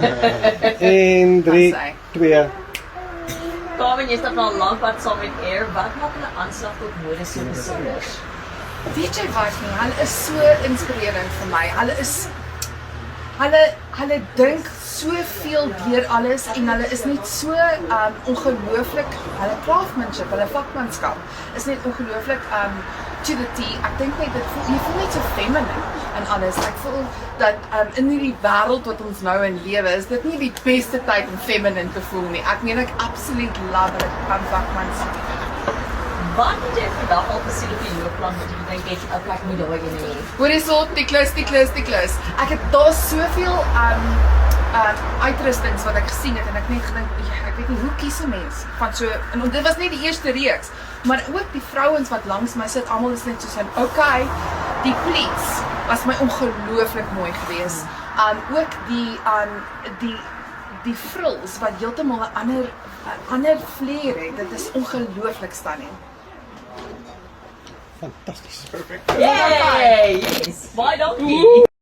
1, 3, 2. Carmen, jy stap nou lank pad saam met Air. Wat maak 'n aanslag tot mode so besonder? Weet jy wat nie, hulle is so inspirerend vir my. Hulle dink soveel deur alles en hulle is net so ongelooflik, hulle craftsmanship, hulle vakmanskap is net ongelooflik to the T. Ek dink net jy voel net so feminine en alles. Ek voel dat in hierdie wêreld wat ons nou in lewe, is dit nie die beste tyd om feminine te voel nie. Ek meen ek absoluut love dit van vakmanskap. Wat het jy vandag al gesien op die loopplan wat jy dink het, okay, ek moet daai een hê? Hoor hierso, die klus. Ek het daar soveel uitrustings wat ek gesien het en ek net gedink, ek weet nie hoe kies 'n mens van so, en dit was net die eerste reeks, maar ook die vrouens wat langs my sit, almal is net so sin, okay, die pleats was my ongelooflik mooi geweest. Ook die frills wat heeltemal 'n ander flair het, dit is ongelooflik stunning. Fantasties. Yay! Yes! Baie dankie!